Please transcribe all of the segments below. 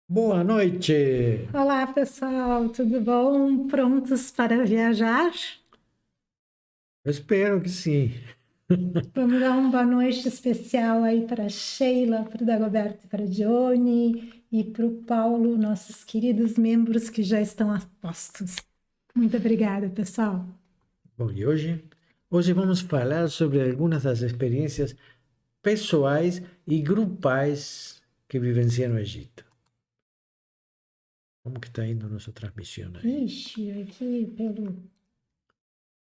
Boa noite. Olá, pessoal, tudo bom? Prontos para viajar? Eu espero que sim. Vamos dar uma boa noite especial aí para a Sheila, para o Dagoberto e para a Johnny e para o Paulo, nossos queridos membros que já estão a postos. Muito obrigada, pessoal. Bom, e hoje vamos falar sobre algumas das experiências pessoais e grupais que vivenciei no Egito. Como que está indo a nossa transmissão aí? Ixi, aqui pelo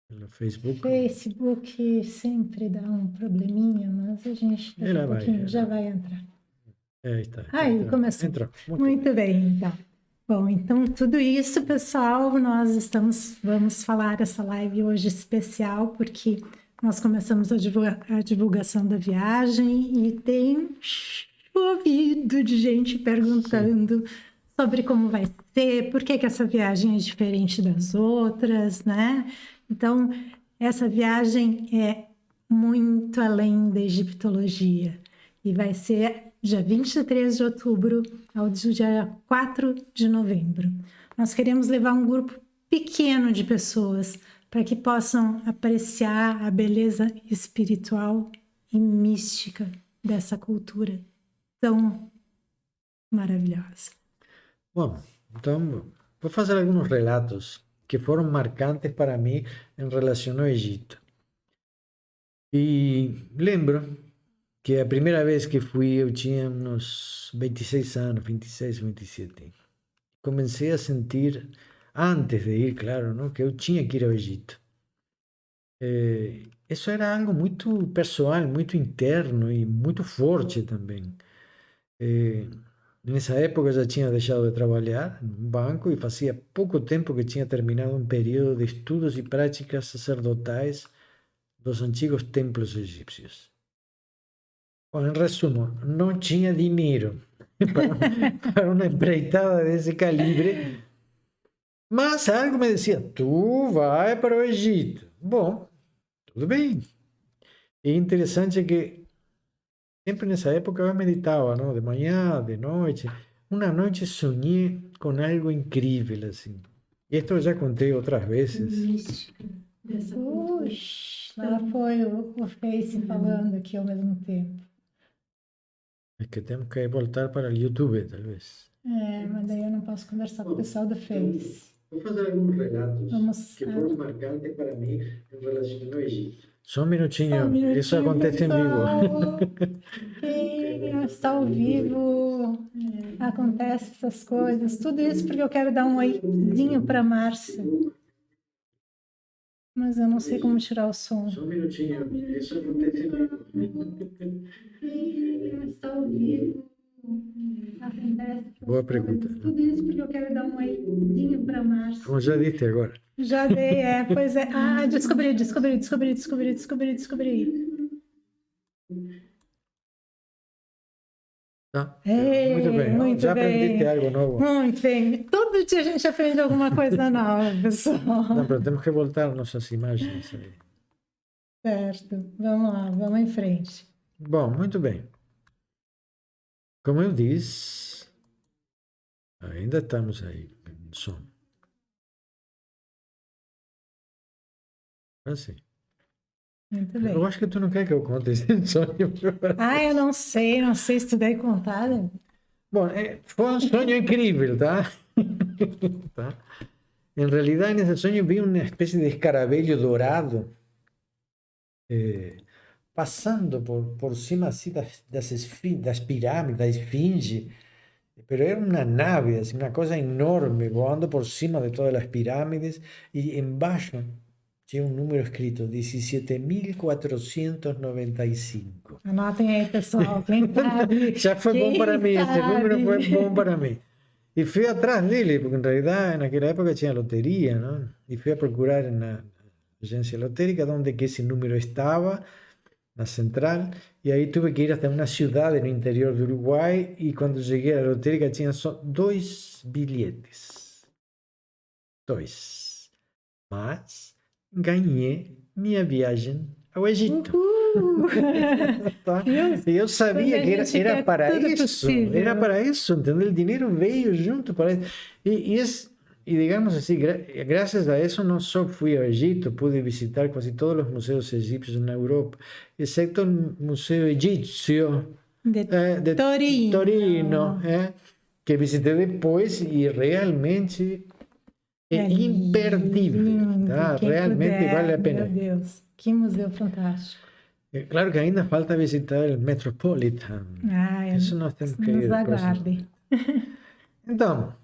Pelo Facebook? Facebook sempre dá um probleminha, mas a gente daqui a pouquinho já vai entrar. Aí está. Aí, começou. Entrou. Muito bem, então. Bom, então tudo isso, pessoal, vamos falar essa live hoje especial, porque nós começamos a divulgação da viagem e tem chovido de gente perguntando sobre como vai ser, por que que essa viagem é diferente das outras, né? Então, essa viagem é muito além da egiptologia e vai ser dia 23 de outubro ao dia 4 de novembro. Nós queremos levar um grupo pequeno de pessoas para que possam apreciar a beleza espiritual e mística dessa cultura tão maravilhosa. Bom, então vou fazer alguns relatos que foram marcantes para mim em relação ao Egito. E lembro que a primeira vez que fui eu tinha uns 26 anos, 26, 27. Comecei a sentir, antes de ir, claro, não, que eu tinha que ir ao Egito. Isso era algo muito pessoal, muito interno e muito forte também. Nessa época eu já tinha deixado de trabalhar no banco e fazia pouco tempo que tinha terminado um período de estudos e práticas sacerdotais dos antigos templos egípcios. Bom, em resumo, não tinha dinheiro para uma empreitada desse calibre, mas algo me dizia, tu vai para o Egito. Bom, tudo bem. E interessante que sempre nessa época eu meditava, não? De manhã, de noite. Uma noite sonhei com algo incrível, assim. E isto eu já contei outras vezes. Puxa, lá foi o Face falando aqui ao mesmo tempo. É que temos que voltar para o YouTube, talvez. Mas daí eu não posso conversar com o pessoal do Face. Vou fazer alguns relatos Vamos, que foram marcantes para mim em relação ao Egito. Só um minutinho, isso acontece pessoal. em vivo. Quem está ao vivo, acontece essas coisas. Tudo isso porque eu quero dar um oizinho para a Márcia. Mas eu não sei como tirar o som. Só um minutinho, isso acontece em vivo. Quem está ao vivo, acontece essas Boa coisas. pergunta. Tudo isso porque eu quero dar um oizinho para a Márcia. Como já disse agora. Já dei, pois é. Ah, descobri. Tá? Muito bem. Muito Já bem. aprendiste algo novo. Muito bem. Todo dia a gente aprende alguma coisa nova, pessoal. Não, mas temos que voltar às nossas imagens aí. Certo. Vamos lá, vamos em frente. Bom, muito bem. Como eu disse, ainda estamos aí no som. Assim. Muito bem. Eu acho que tu não quer que eu conte esse sonho. Eu não sei se tu dei contar. Né? Bom, foi um sonho incrível, tá? Tá? Em realidade, nesse sonho vi uma espécie de escaravelho dourado passando por cima assim, das pirâmides, da esfinge. Pero era una nave, una cosa enorme, volando por cima de todas las pirámides y embaixo tinha um número escrito, 17.495. Anotem aí, pessoal, quem sabe? Já foi bom para mim, esse número sabe? foi bom para mim. E fui atrás dele, porque em realidade naquela época tinha loteria, não? E fui a procurar na agência lotérica onde que esse número estava, na central, e aí tive que ir até uma cidade no interior do Uruguai, e quando cheguei à lotérica tinha só 2 bilhetes. 2. Mas ganhei minha viagem ao Egito. Tá? E eu sabia que era para isso, era para isso, entendeu? O dinheiro veio junto para isso. E digamos assim, graças a isso não só fui ao Egito, pude visitar quase todos os museus egípcios na Europa, exceto o Museu Egípcio De de Torino. Torino, que visitei depois e realmente é imperdível, lindo, tá? quem Realmente puder, vale a pena. Meu Deus, que museu fantástico. Claro que ainda falta visitar o Metropolitan. Isso nós temos que nos ir. aguardem. Então,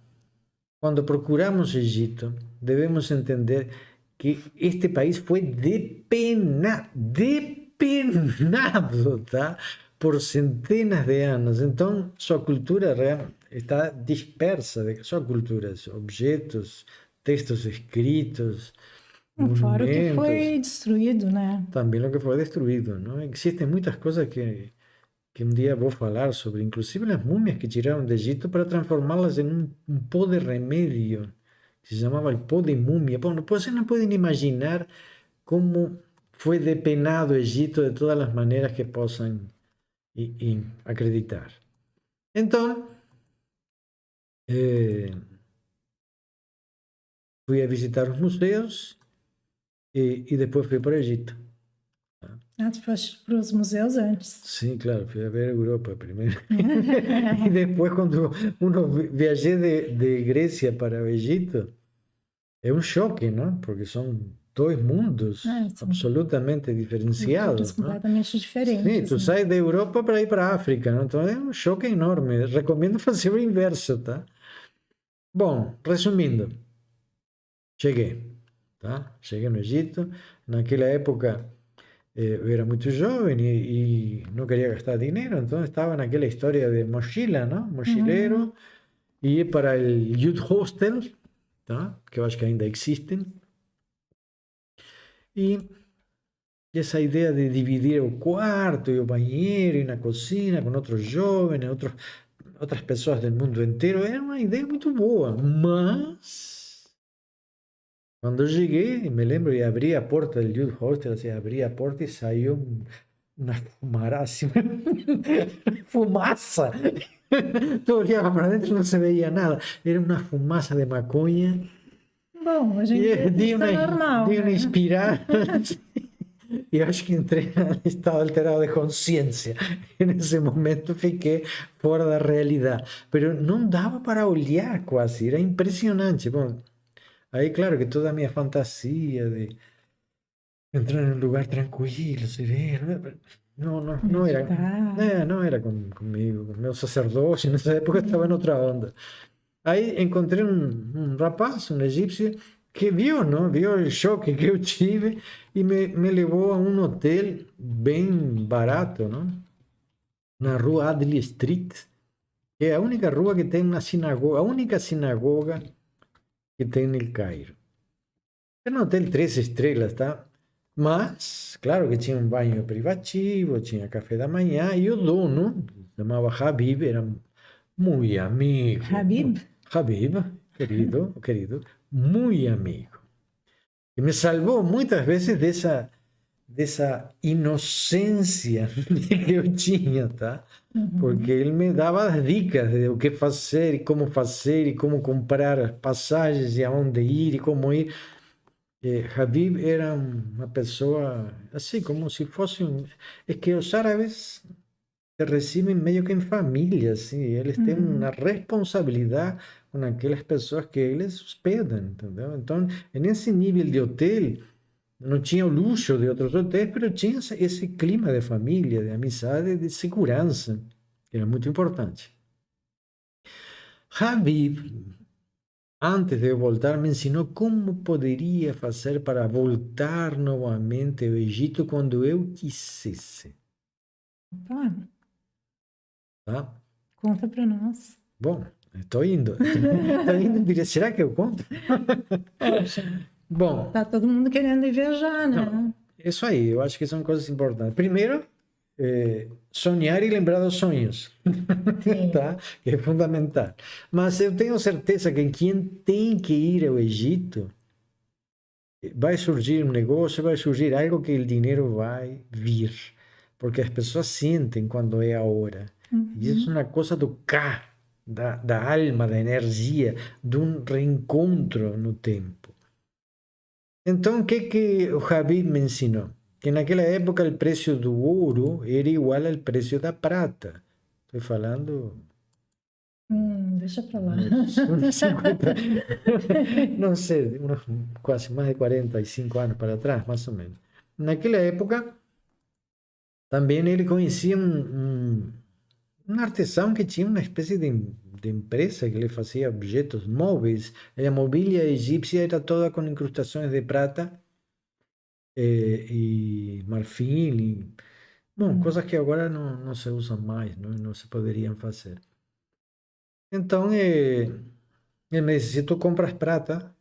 quando procuramos Egito, devemos entender que este país foi depenado, tá? Por centenas de anos. Então, sua cultura real está dispersa, sua cultura, objetos, textos escritos, Fora o que monumentos, foi destruído, né? também o que foi destruído, não? Existem muitas coisas que um dia vou falar sobre, inclusive as múmias que tiraram do Egito para transformá-las em um pó de remédio, que se chamava o pó de múmia. Bom, vocês não podem imaginar como foi depenado o Egito de todas as maneiras que possam acreditar. Então, fui a visitar os museus e depois fui para o Egito. Tu foste para os museus antes. Sim, claro, fui a ver a Europa primeiro. E depois, quando viajei de Grécia para o Egito, é um choque, não? Porque são 2 mundos absolutamente diferenciados. Completamente diferentes. Sim, tu sai da Europa para ir para a África, não? Então é um choque enorme. Recomendo fazer o inverso, tá? Bom, resumindo, cheguei, tá? Cheguei no Egito. Naquela época eu era muito jovem e não queria gastar dinheiro, então estava naquela história de mochila, não? Mochileiro, e ia para o Youth Hostel, tá? Que eu acho que ainda existem. E essa ideia de dividir o quarto e o banheiro e na cozinha com outros jovens, outras pessoas do mundo inteiro, era uma ideia muito boa, mas quando eu cheguei, me lembro de abrir a porta do Youth Hostel, assim, abri a porta e saiu uma fumaça, fumaça. Tu olhava para dentro e não se veia nada, era uma fumaça de maconha. Bom, a gente de uma, normal. de uma inspirada. E eu acho que entrei em estado alterado de consciência. E nesse momento fiquei fora da realidade. Mas não dava para olhar quase, era impressionante. Bom, aí, claro que toda a minha fantasia de entrar num lugar tranquilo, sereno, não era, não era comigo. Meu sacerdote, nessa época, estava em outra onda. Aí encontrei um rapaz, um egípcio, que viu, não? Viu o choque que eu tive e me levou a um hotel bem barato, não? Na rua Adli Street, que é a única rua que tem uma sinagoga, a única sinagoga que tem no Cairo. Era um hotel 3 estrelas, tá? Mas, claro que tinha um banho privativo, tinha café da manhã, e o dono, chamava Habib, era muito amigo. Habib, querido, muito amigo. E me salvou muitas vezes dessa inocência que eu tinha, tá? Porque ele me dava as dicas de o que fazer e como comprar as passagens e aonde ir e como ir. Habib era uma pessoa assim, como se fosse É que os árabes te recibem meio que em família, assim, eles têm uma responsabilidade com aquelas pessoas que eles hospedam, entendeu? Então, nesse nível de hotel, não tinha o luxo de outros hotéis, mas tinha esse clima de família, de amizade, de segurança, que era muito importante. Habib antes de eu voltar, me ensinou como poderia fazer para voltar novamente ao Egito quando eu quisesse, Opa, tá? conta para nós. Bom, estou indo. Estou indo. Será que eu conto? Poxa, Bom, tá todo mundo querendo ir viajar, não, né? isso aí, eu acho que são coisas importantes. Primeiro, sonhar e lembrar dos sonhos, Sim. tá? Que é fundamental. Mas eu tenho certeza que quem tem que ir ao Egito, vai surgir um negócio, vai surgir algo que o dinheiro vai vir, porque as pessoas sentem quando é a hora. E isso é Uhum. uma coisa do cá, da alma, da energia, de um reencontro no tempo. Então, o que o Habib me ensinou? Que naquela época o preço do ouro era igual ao preço da prata. Estou falando Deixa pra lá. uns 50, não sei, quase mais de 45 anos para trás, mais ou menos. Naquela época, também ele conhecia um artesão que tinha uma espécie de empresa que ele fazia objetos móveis. A mobília egípcia era toda com incrustações de prata e marfim, bom, coisas que agora não se usam mais, não se poderiam fazer. Então, ele me disse, se tu compras prata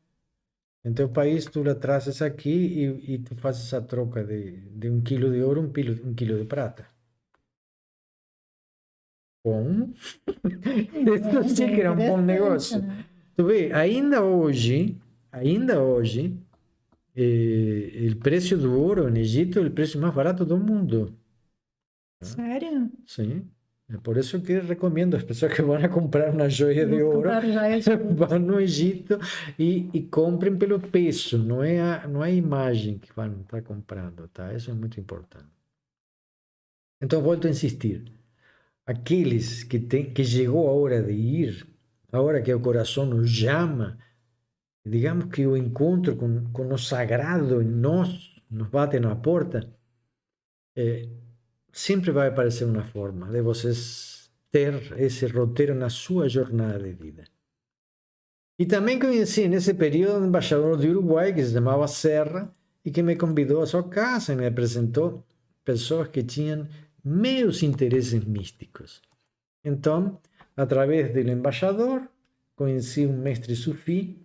em teu país, tu la trazes aqui e tu fazes a troca de 1 quilo de ouro, 1 quilo de prata. Bom, isso sim Bem que era um bom interessante, negócio. né? Tu vê, ainda hoje, o preço do ouro no Egito é o preço mais barato do mundo. Sério? Sim. É por isso que recomendo às pessoas que vão a comprar uma joia de Vamos ouro, comprar joias de ouro. vão no Egito e comprem pelo peso, não é a imagem que vão estar comprando, tá? Isso é muito importante. Então, volto a insistir. Aqueles que chegou a hora de ir, a hora que o coração nos chama, digamos que o encontro com o sagrado em nós nos bate na porta, sempre vai aparecer uma forma de vocês ter esse roteiro na sua jornada de vida. E também conheci nesse período um embaixador de Uruguai que se chamava Serra e que me convidou à sua casa e me apresentou pessoas que tinham meus interesses místicos. Então, através do embaixador, conheci um mestre sufi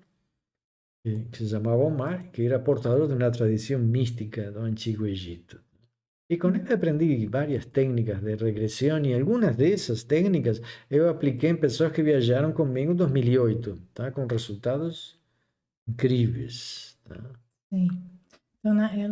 que se chamava Omar, que era portador de uma tradição mística do Antigo Egito. E com ele aprendi várias técnicas de regressão e algumas dessas técnicas eu apliquei em pessoas que viajaram comigo em 2008, tá? Com resultados incríveis, tá? Sim. Então, eu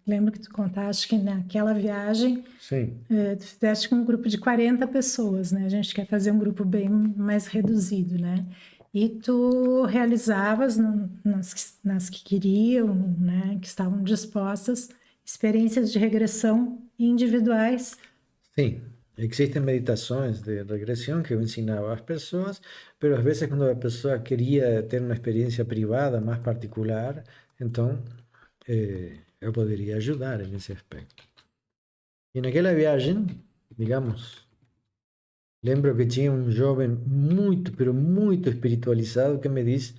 lembro que tu contaste que naquela viagem Sim, tu fizeste com um grupo de 40 pessoas, né? A gente quer fazer um grupo bem mais reduzido, né? E tu realizavas nas que queriam, né? Que estavam dispostas, experiências de regressão individuais. sim. Existem meditações de regressão que eu ensinava às pessoas, mas às vezes quando a pessoa queria ter uma experiência privada mais particular, então eu poderia ajudar nesse aspecto. E naquela viagem, digamos, lembro que tinha um jovem muito, pero muito espiritualizado que me disse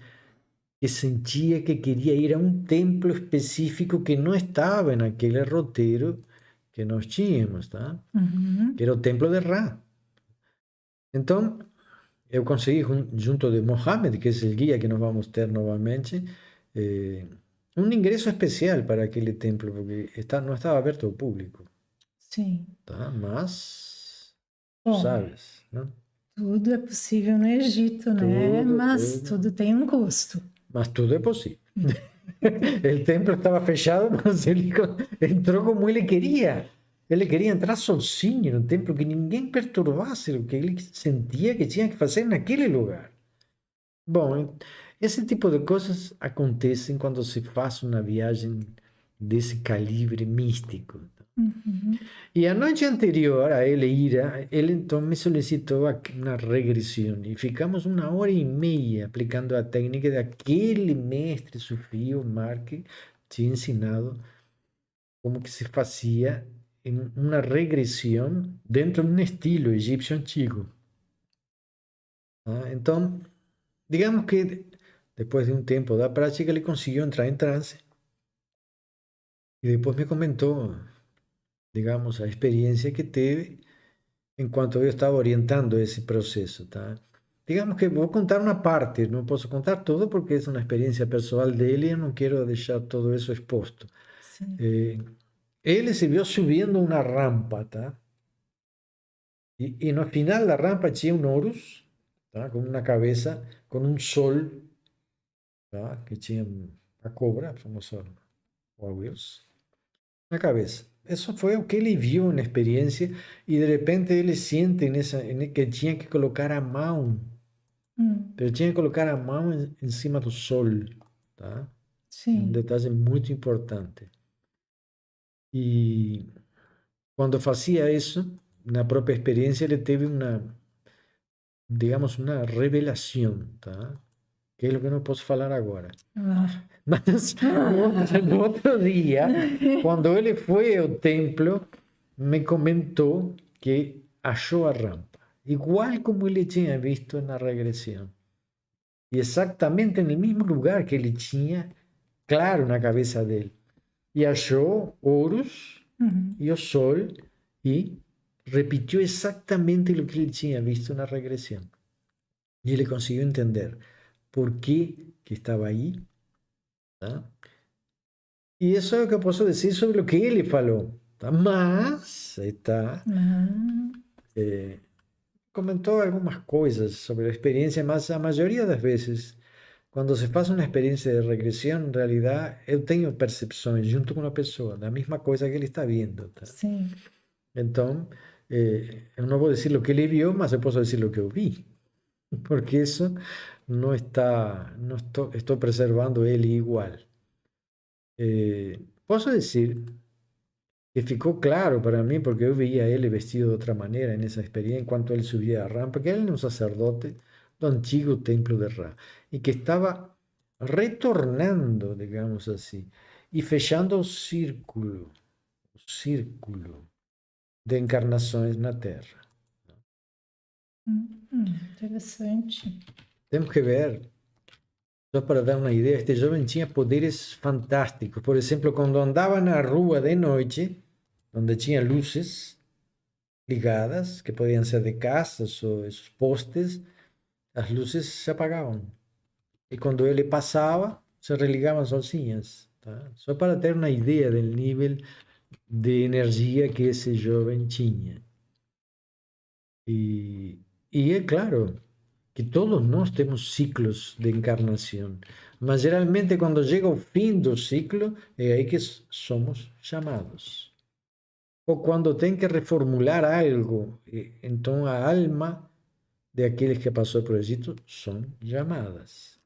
que sentia que queria ir a um templo específico que não estava naquele roteiro que nós tínhamos, tá? Uhum. Que era o templo de Ra. Então, eu consegui, junto de Mohammed, que é o guia que nós vamos ter novamente, um ingresso especial para aquele templo, porque não estava aberto ao público, Sim. tá? Mas, Bom, sabes, né? tudo é possível no Egito, né? Tudo, Mas tudo. tudo tem um custo. Mas tudo é possível. O templo estava fechado, mas ele entrou como ele queria. Ele queria entrar sozinho no templo, que ninguém perturbasse o que ele sentia que tinha que fazer naquele lugar. Bom, esse tipo de coisas acontecem quando se faz uma viagem desse calibre místico. Uhum. E a noite anterior a ele ir, ele então me solicitou uma regressão e ficamos 1 hora e meia aplicando a técnica daquele mestre sufi, Omar, que tinha ensinado como que se fazia uma regressão dentro de um estilo egípcio antigo. Tá? Então, digamos que depois de um tempo da prática, ele conseguiu entrar em transe e depois me comentou, digamos, a experiência que teve enquanto eu estava orientando esse processo, tá? Digamos que vou contar uma parte, não posso contar tudo porque é uma experiência pessoal dele e eu não quero deixar todo isso exposto. Sim. Ele se viu subindo uma rampa, tá? E no final da rampa tinha um Horus, tá? Com uma cabeça, com um sol, tá? Que tinha a cobra, a famosa Warriors, na cabeça. Isso foi o que ele viu na experiência e de repente ele sente que tinha que colocar a mão, ele tinha que colocar a mão em cima do sol, tá? Um Sim. detalhe muito importante. E quando fazia isso, na própria experiência, ele teve uma, digamos, uma revelação, tá? Que é o que não posso falar agora. Ah. Mas no outro dia, quando ele foi ao templo, me comentou que achou a rampa, igual como ele tinha visto na regressão. E exatamente no mesmo lugar que ele tinha, claro, na cabeça dele. E achou Horus e o Sol e repetiu exatamente o que ele tinha visto na regressão. E ele conseguiu entender por que estava aí, tá? E isso é o que eu posso dizer sobre o que ele falou, tá? Mas, está, comentou algumas coisas sobre a experiência, mas a maioria das vezes, quando se faz uma experiência de regressão, em realidade, eu tenho percepções junto com a pessoa, da mesma coisa que ele está vendo, tá? Sim. Então, eu não vou dizer o que ele viu, mas eu posso dizer o que eu vi, porque isso não está, não estou preservando ele igual. Posso dizer que ficou claro para mim, porque eu via ele vestido de outra maneira nessa experiência, enquanto ele subia a rampa, que ele era um sacerdote do antigo templo de Ra, e que estava retornando, digamos assim, e fechando o círculo de encarnações na Terra. Interessante. Temos que ver, só para dar uma ideia, este jovem tinha poderes fantásticos. Por exemplo, quando andava na rua de noite, onde tinha luzes ligadas, que podían ser de casas ou esos postes, as luzes se apagavam. E quando ele passava, se religavam sozinhas. Tá? Só para ter uma ideia do nível de energia que esse jovem tinha. E é claro que todos nós temos ciclos de encarnação, mas geralmente quando chega o fim do ciclo, é aí que somos chamados. Ou quando tem que reformular algo, então a alma de aqueles que passou por Egito são chamadas.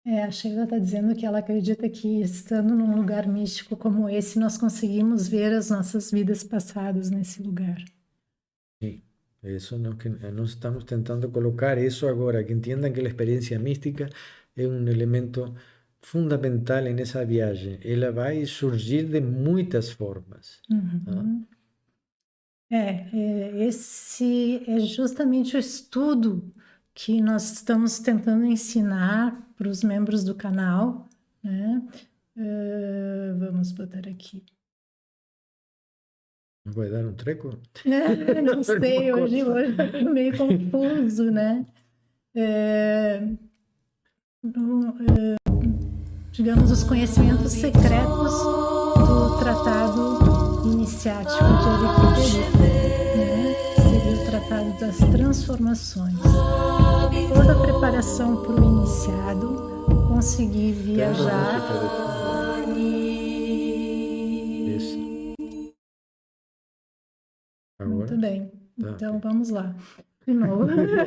A Sheila está dizendo que ela acredita que, estando num lugar místico como esse, nós conseguimos ver as nossas vidas passadas nesse lugar. Sim, isso não, que nós estamos tentando colocar isso agora, que entendam que a experiência mística é um elemento fundamental nessa viagem. Ela vai surgir de muitas formas. Tá? Esse é justamente o estudo que nós estamos tentando ensinar para os membros do canal, né? Vamos botar aqui. Não vai dar um treco? Não sei, hoje está tudo meio confuso, né? Digamos, os conhecimentos secretos do Tratado Iniciático de Ariquiperico, né? Seria o Tratado das Transformações. Toda a preparação para o iniciado conseguir viajar. Isso. Agora? Muito bem. Tá, Então, ok. vamos lá. De novo. Hoje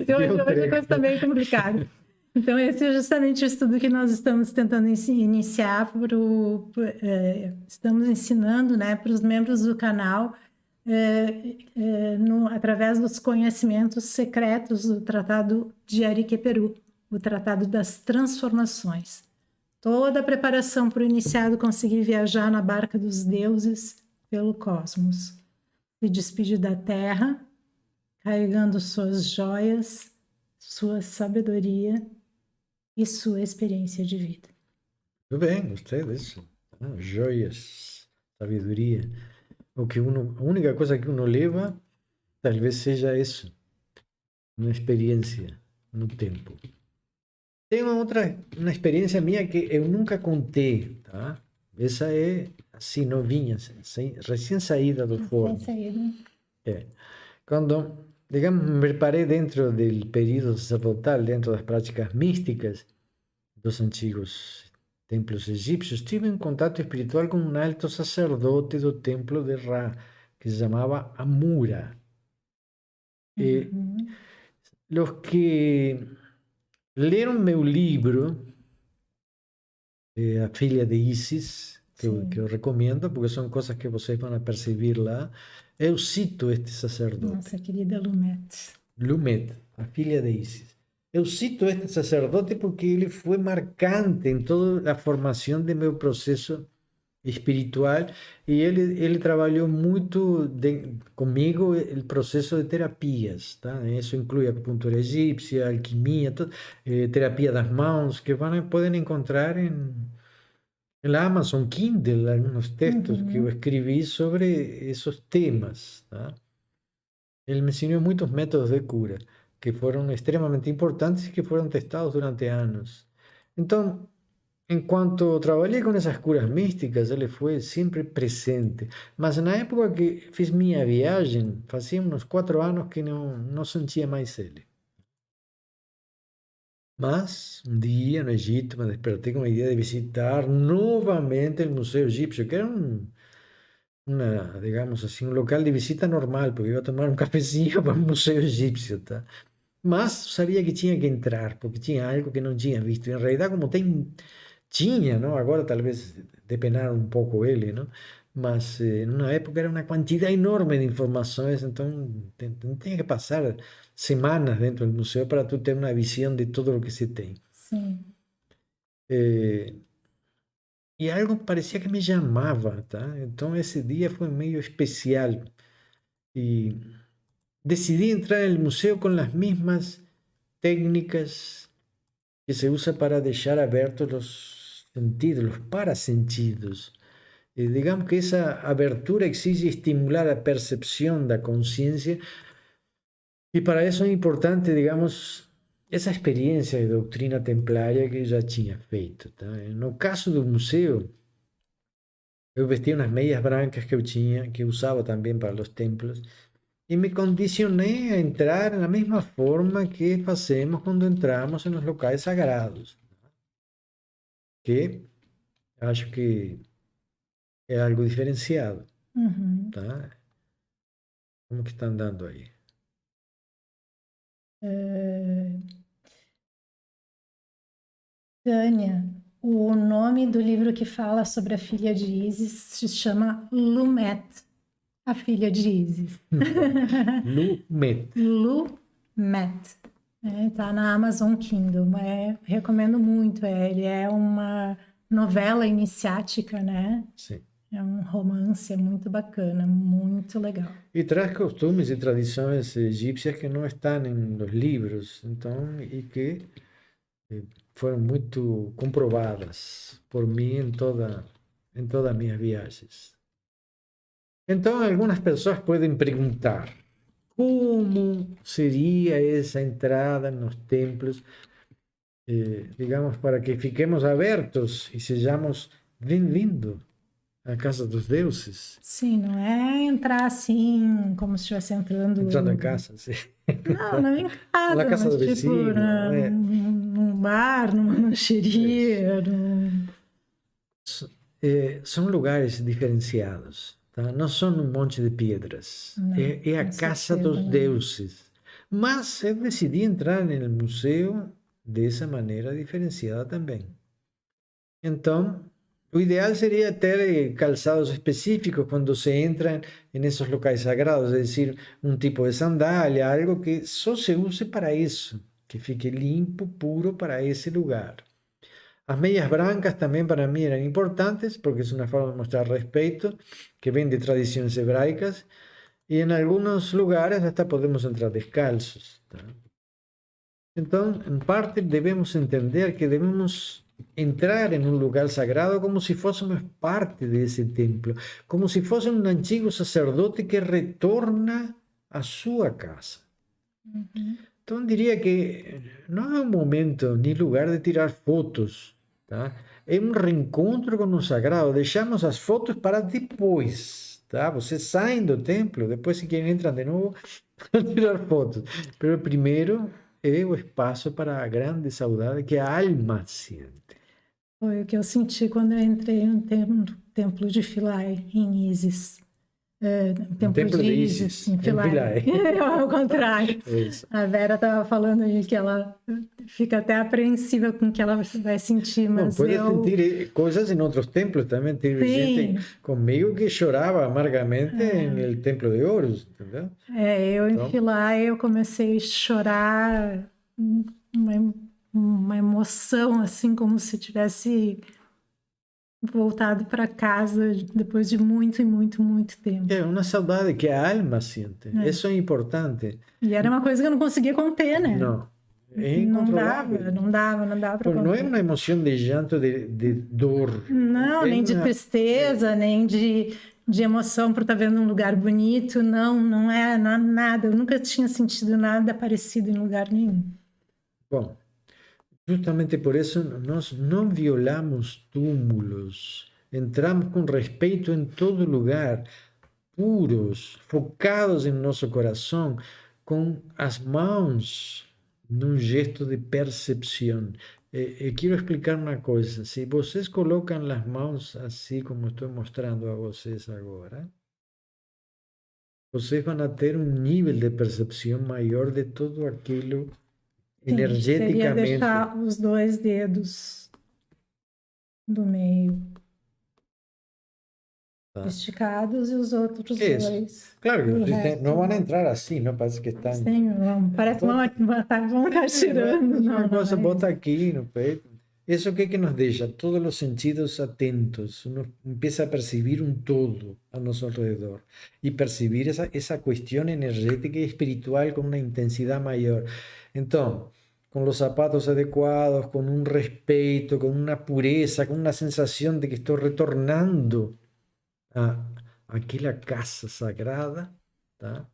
a coisa está meio complicada. Então, esse é justamente o estudo que nós estamos tentando iniciar, estamos ensinando, né, para os membros do canal, através dos conhecimentos secretos do Tratado de Ariqueperu, o Tratado das Transformações. Toda a preparação para o iniciado conseguir viajar na barca dos deuses pelo cosmos. Se despedir da Terra, carregando suas joias, sua sabedoria e sua experiência de vida. Muito bem, gostei disso. Joias, sabedoria. A única coisa que uno leva, talvez seja isso, uma experiência no tempo. Tem uma experiência minha que eu nunca contei, tá? Essa é assim, novinha, recém saída do forno. Quando, digamos, me preparei dentro do período sacerdotal, dentro das práticas místicas dos antigos templos egípcios, tive um contato espiritual com um alto sacerdote do templo de Ra, que se chamava Amura. E os que leram meu livro, A Filha de Isis, que eu recomendo, porque são coisas que vocês vão perceber lá, eu cito este sacerdote. Nossa querida Lumet. Lumet, a filha de Isis. Eu cito este sacerdote porque ele foi marcante em toda a formação de meu processo espiritual e ele trabalhou muito comigo o processo de terapias, tá? Isso inclui acupuntura egípcia, alquimia, terapia das mãos, que podem encontrar em la Amazon Kindle, alguns textos que eu escrevi sobre esses temas, tá? Ele me ensinou muitos métodos de cura que foram extremamente importantes e que foram testados durante anos. Então, enquanto trabalhei com essas curas místicas, ele foi sempre presente. Mas na época que fiz minha viagem, fazia uns 4 anos que não sentia mais ele. Mas um dia no Egito me despertei com a ideia de visitar novamente o Museu Egípcio, que era digamos assim, um local de visita normal, porque eu ia tomar um cafezinho para o Museu Egípcio, tá? Mas sabia que tinha que entrar, porque tinha algo que não tinha visto. Em realidade, como tinha, não? Agora talvez depenaram um pouco ele, não? Mas numa época era uma quantidade enorme de informações, então tinha que passar semanas dentro do museu para tu ter uma visão de tudo o que se tem. Sim. E algo parecia que me chamava, tá? Então esse dia foi meio especial. E decidi entrar no museu com as mesmas técnicas que se usa para deixar abertos os sentidos, os parasentidos. E digamos que essa abertura exige estimular a percepção da consciência e para isso é importante, digamos, essa experiência de doutrina templária que eu já tinha feito, tá? No caso do museu, eu vestia umas meias brancas que eu tinha, que eu usava também para os templos, e me condicionei a entrar na mesma forma que fazemos quando entramos nos locais sagrados, que acho que é algo diferenciado, tá? Como que está andando aí? Tânia, o nome do livro que fala sobre a filha de Isis se chama Lumet, a filha de Isis. Lumet. Lumet. Tá na Amazon Kindle. Recomendo muito. Ele é uma novela iniciática, né? Sim. É um romance muito bacana, muito legal. E traz costumes e tradições egípcias que não estão nos livros, então, e que foram muito comprovadas por mim em todas as minhas viagens. Então, algumas pessoas podem perguntar: como seria essa entrada nos templos, digamos, para que fiquemos abertos e sejamos bem-vindos à casa dos deuses? Sim, não é entrar assim, como se estivesse entrando... Entrando em casa, sim. Não em casa, na casa mas do tipo, vecino, num bar, numa lancheria. São lugares diferenciados, tá? Não são um monte de pedras. Não, é a com casa certeza dos não. deuses. Mas eu decidi entrar no museu dessa maneira diferenciada também. Então, o ideal seria ter calçados específicos quando se entra nesses locais sagrados, é decir, um tipo de sandália, algo que só se use para isso, que fique limpo, puro para esse lugar. As meias brancas também para mim eram importantes, porque é uma forma de mostrar respeito, que vem de tradições hebraicas, e em alguns lugares até podemos entrar descalços, tá? Então, em parte, devemos entender que devemos entrar em um lugar sagrado como se fôssemos parte desse templo, como se fosse um antigo sacerdote que retorna à sua casa. Então, diria que não é um momento nem lugar de tirar fotos, tá? É um reencontro com o sagrado. Deixamos as fotos para depois, tá? Vocês saem do templo, depois, se querem, entram de novo para tirar fotos. Mas primeiro é o espaço para a grande saudade que a alma sente. Foi o que eu senti quando eu entrei no templo de Philae, em Isis. No templo Templo de de Isis, Isis, em em Philae. Philae. Ao contrário. Isso. A Vera estava falando aí que ela fica até apreensiva com o que ela vai sentir, Bom, mas puedes eu... sentir coisas em outros templos também. Teve gente Sim, comigo que chorava amargamente no Templo de Horus, entendeu? eu em Então, Philae eu comecei a chorar, uma, uma emoção, assim, como se tivesse voltado para casa depois de muito e muito, muito tempo. é uma saudade que a alma sente. Isso é importante. E era uma coisa que eu não conseguia conter, né? Não, é Não incontrolável. não dava para Não é conter. uma emoção de llanto de dor. Não, É nem de uma, tristeza, nem de emoção por estar vendo um lugar bonito, não é nada. Eu nunca tinha sentido nada parecido em lugar nenhum. bom, justamente por isso nós não violamos túmulos. Entramos com respeito em todo lugar, puros, focados em nosso coração, com as mãos num gesto de percepção. Quero explicar uma coisa. Se vocês colocam as mãos assim como estou mostrando a vocês agora, vocês vão ter um nível de percepção maior de tudo aquilo Sim, seria energeticamente. deixar os 2 dedos do meio Tá. esticados e os outros Isso. 2. Claro que O vocês resto. não vão entrar assim, não parece que estão. Sim, parece que vão estar tirando. Uma coisa não é bota aqui no peito. Isso o que é que nos deixa? Todos os sentidos atentos. Uno empieza a percibir um todo a nosso redor e percibir essa questão energética e espiritual com uma intensidade maior. Então, com os sapatos adequados, com um respeito, com uma pureza, com uma sensação de que estou retornando a aquela casa sagrada, tá?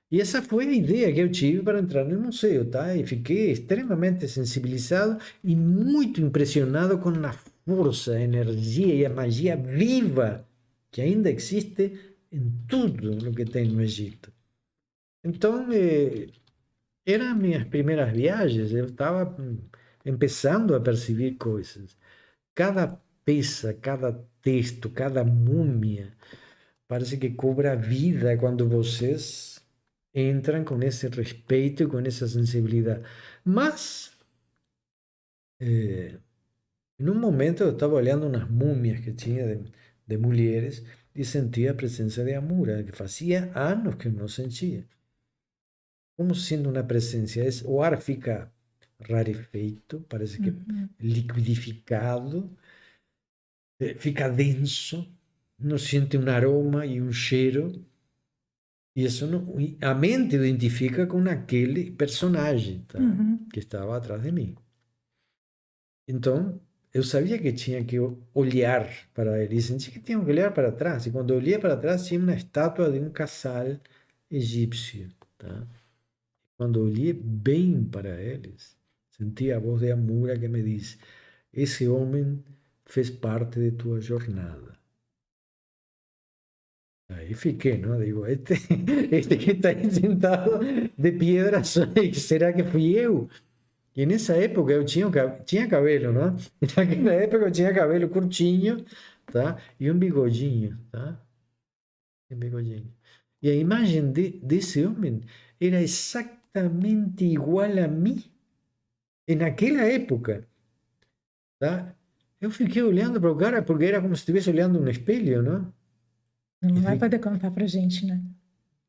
E essa foi a ideia que eu tive para entrar no museu, tá? E fiquei extremamente sensibilizado e muito impressionado com a força, a energia e a magia viva que ainda existe em tudo o que tem no Egito. Então, eram minhas primeiras viagens, eu estava começando a perceber coisas. Cada peça, cada texto, cada múmia, parece que cobra vida quando vocês entram com esse respeito e com essa sensibilidade. Mas, em um momento, eu estava olhando umas múmias que tinha de mulheres e sentia a presença de Amura, que fazia anos que eu não sentia. Como sendo uma presença, o ar fica rarefeito, parece que liquidificado, fica denso, não sente um aroma e um cheiro. E isso a mente identifica com aquele personagem, tá? Que estava atrás de mim. Então, eu sabia que tinha que olhar para ele. E senti que tinha que olhar para trás. E quando eu olhei para trás, tinha uma estátua de um casal egípcio, tá? Quando eu olhei bem para eles, senti a voz de Amura que me disse: esse homem fez parte de tua jornada. Aí fiquei, ¿no? Digo, este que está aí sentado de piedra, será que fui eu? E nessa época eu tinha cabelo, não? Naquela época eu tinha cabelo curtinho, tá? E um bigodinho, tá? Um bigodinho. E a imagem desse homem era exatamente igual a mim, naquela época, tá? Eu fiquei olhando para o cara porque era como se estivesse olhando um espelho, não? Não vai poder contar pra gente, né?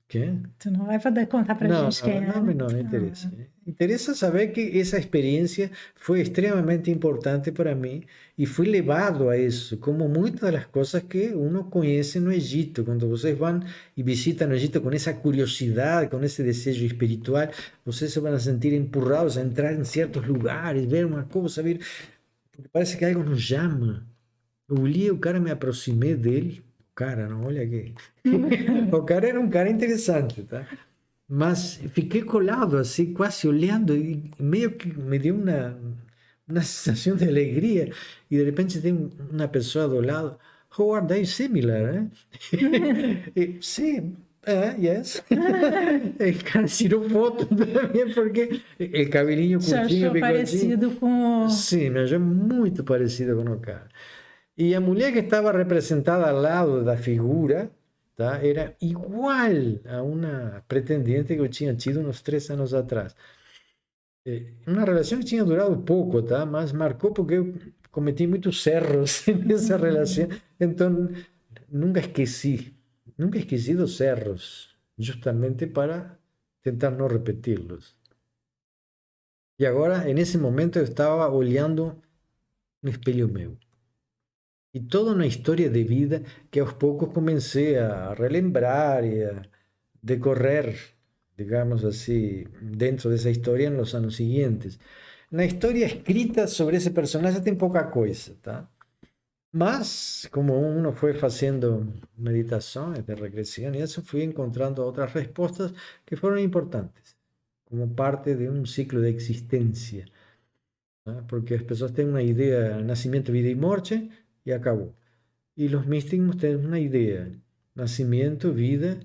Quê? Tu não vai poder contar pra Não, gente quem não, é. não me interessa. Interesa saber que essa experiencia fue extremadamente importante para mí y fui levado a eso, como muchas de las cosas que uno conoce no Egipto. Cuando ustedes van y visitan Egipto con esa curiosidad, con ese deseo espiritual, ustedes se van a sentir empurrados a entrar en ciertos lugares, ver una cosa, ver, porque parece que algo nos llama. Eu li, o cara, me aproximei dele. O cara, não, olha aqui. O cara era um cara interessante, tá? Mas fiquei colado assim, quase olhando, e meio que me deu uma sensação de alegria. E de repente tem uma pessoa do lado. How are they similar, eh? E, sim, yes. O cara tirou foto também, porque o cabelinho Te curtinho, achou bigodinho. parecido com... Sim, me achou muito parecido com o cara. E a mulher que estava representada ao lado da figura, tá, era igual a uma pretendente que eu tinha tido uns 3 anos atrás. Uma relação que tinha durado pouco, tá, mas marcou porque eu cometi muitos erros nessa relação. Então, nunca esqueci dos erros, justamente para tentar não repeti-los. E agora, nesse momento, eu estava olhando no espelho meu. Y toda una historia de vida que aos poucos comencé a relembrar y a decorrer, digamos así, dentro de esa historia en los años siguientes. Na historia escrita sobre ese personaje tem pouca coisa, tá? Mas, como uno fue haciendo meditaciones de regresión y eso, fui encontrando otras respuestas que fueron importantes, como parte de un ciclo de existencia, ¿tá? Porque as pessoas têm uma ideia, nascimento, vida e morte, e acabou. E os místicos têm uma ideia, nascimento, vida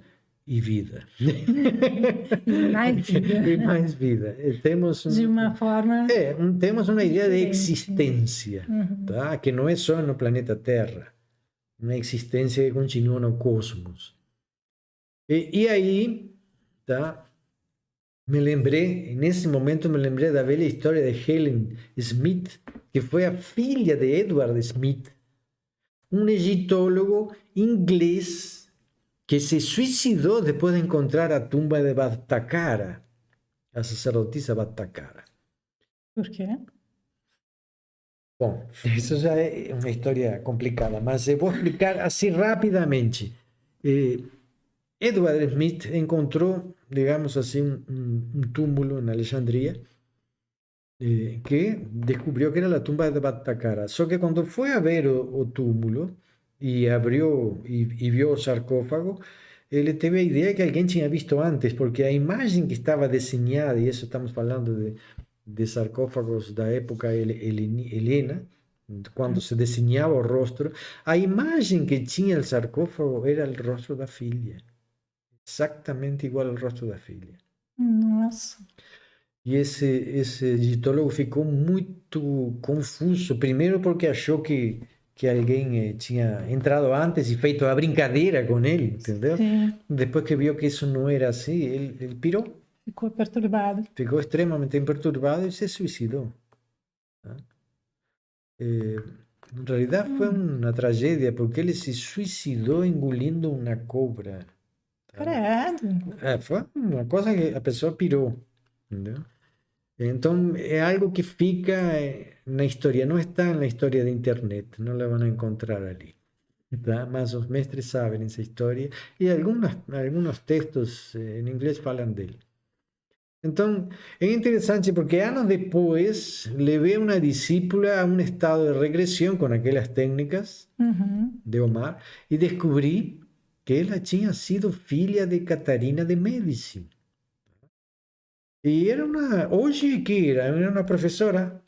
e vida. E mais vida. E mais vida. Temos De uma forma... temos uma ideia de diferente. existência, tá? Que não é só no planeta Terra, uma existência que continua no cosmos. E aí, tá? Nesse momento me lembrei da velha história de Helen Smith, que foi a filha de Edward Smith, um egiptólogo inglês que se suicidou depois de encontrar a tumba de Bhattacara, a sacerdotisa Bhattacara. Por quê? Bom, isso já é uma história complicada, mas eu vou explicar assim rapidamente. Edward Smith encontrou, digamos assim, um túmulo em Alexandria, que descobriu que era a tumba de Bhattacara. Só que quando foi a ver o túmulo e abriu e viu o sarcófago, ele teve a ideia que alguém tinha visto antes, porque a imagem que estava desenhada, e isso estamos falando de sarcófagos da época helena, quando se desenhava o rosto, a imagem que tinha o sarcófago era o rosto da filha. Exatamente igual ao rosto da filha. Nossa. E esse egiptólogo ficou muito confuso, primeiro porque achou que alguém tinha entrado antes e feito a brincadeira com ele, entendeu? Sim. Depois que viu que isso não era assim, ele pirou. Ficou perturbado. Ficou extremamente perturbado e se suicidou. Tá? Em realidade foi uma tragédia, porque ele se suicidou engolindo uma cobra. Tá? Credo. Foi uma coisa que a pessoa pirou. Entendeu? Então é algo que fica na história, não está na história da internet, não la vão encontrar ali. Tá? Mas os mestres sabem essa história e alguns textos em inglês falam dele. Então é interessante porque anos depois levei uma discípula a um estado de regressão com aquelas técnicas de Omar e descobri que ela tinha sido filha de Catarina de Médici. E era hoje que era uma professora.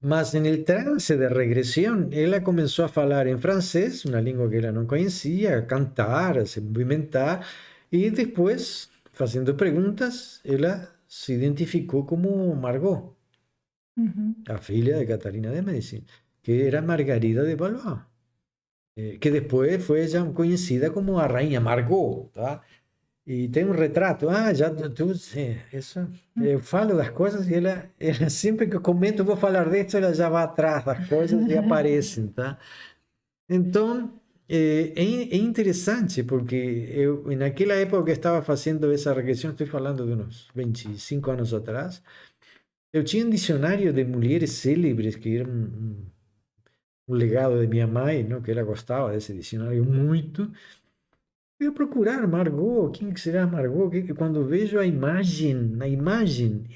Mas no trance de regressão, ela começou a falar em francês, uma língua que ela não conhecia, a cantar, a se movimentar, e depois, fazendo perguntas, ela se identificou como Margot, a filha de Catarina de Médici, que era Margarida de Valois, que depois foi já conhecida como a rainha Margot, tá? E tem um retrato, isso, eu falo das coisas e ela sempre que eu comento, vou falar disso, ela já vai atrás das coisas e aparecem, tá? Então, é interessante porque eu, naquela época que estava fazendo essa regressão, estou falando de uns 25 anos atrás, eu tinha um dicionário de mulheres célebres que era um legado de minha mãe, não? Que ela gostava desse dicionário muito. Eu ia procurar Margot, quem que será Margot? Quando vejo a imagem,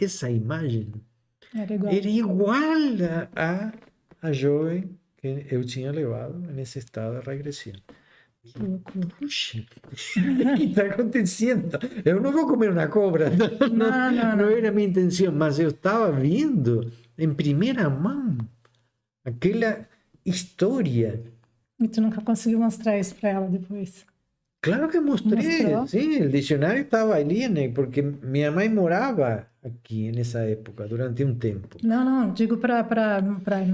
essa imagem, Era igual. era igual a jovem que eu tinha levado nesse estado de regressão. Que loucura. Puxa, o que está acontecendo? Eu não vou comer uma cobra, não era a minha intenção, mas eu estava vendo em primeira mão aquela história. E tu nunca conseguiu mostrar isso para ela depois? Claro que mostrei, Mostrou? sim, o dicionário estava ali, né? Porque minha mãe morava aqui nessa época, durante um tempo. Não, digo para